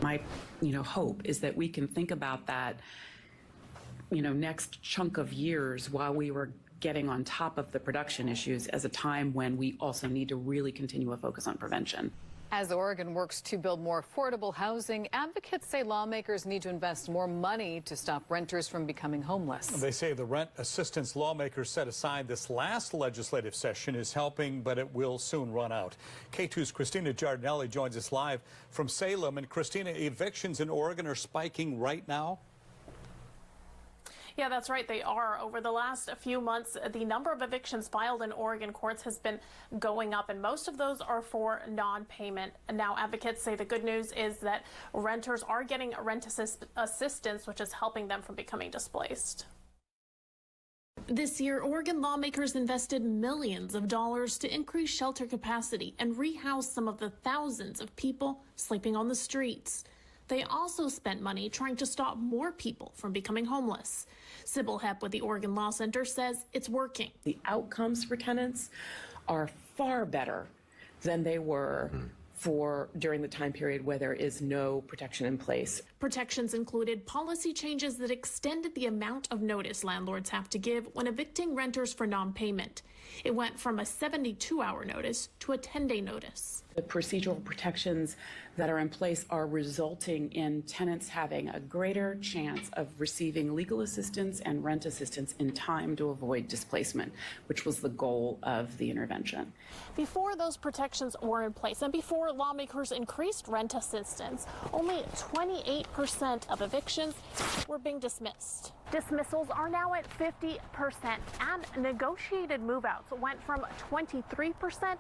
my hope is that we can think about that next chunk of years while we were getting on top of the production issues as a time when we also need to really continue a focus on prevention. As Oregon works to build more affordable housing, advocates say lawmakers need to invest more money to stop renters from becoming homeless. They say the rent assistance lawmakers set aside this last legislative session is helping, but it will soon run out. K2's Christina Giardinelli joins us live from Salem. And Christina, evictions in Oregon are spiking right now. Yeah, that's right. They are. Over the last few months, the number of evictions filed in Oregon courts has been going up, and most of those are for non-payment. Now, advocates say the good news is that renters are getting rent assistance, which is helping them from becoming displaced. This year, Oregon lawmakers invested millions of dollars to increase shelter capacity and rehouse some of the thousands of people sleeping on the streets. They also spent money trying to stop more people from becoming homeless. Sybil Hepp with the Oregon Law Center says it's working. The outcomes for tenants are far better than they were during the time period where there is no protection in place. Protections included policy changes that extended the amount of notice landlords have to give when evicting renters for non-payment. It went from a 72-hour notice to a 10-day notice. The procedural protections that are in place are resulting in tenants having a greater chance of receiving legal assistance and rent assistance in time to avoid displacement, which was the goal of the intervention. Before those protections were in place and before lawmakers increased rent assistance, only 28% of evictions were being dismissed. Dismissals are now at 50%, and negotiated move-outs went from 23%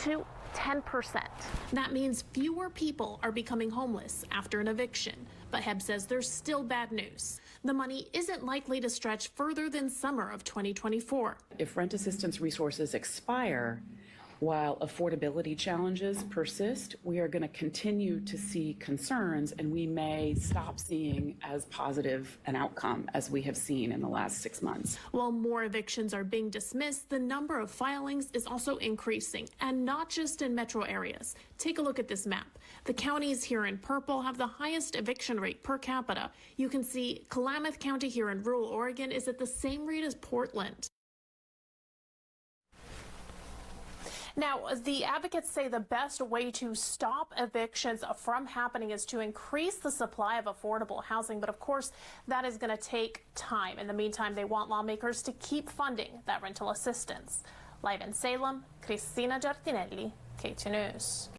to 10%. That means fewer people are becoming homeless after an eviction. But Hebb says there's still bad news. The money isn't likely to stretch further than summer of 2024. If rent assistance resources expire, while affordability challenges persist, we are going to continue to see concerns, and we may stop seeing as positive an outcome as we have seen in the last 6 months. While more evictions are being dismissed, the number of filings is also increasing, and not just in metro areas. Take a look at this map. The counties here in purple have the highest eviction rate per capita. You can see Klamath County here in rural Oregon is at the same rate as Portland. Now, the advocates say the best way to stop evictions from happening is to increase the supply of affordable housing. But of course, that is going to take time. In the meantime, they want lawmakers to keep funding that rental assistance. Live in Salem, Christina Giardinelli, K2 News.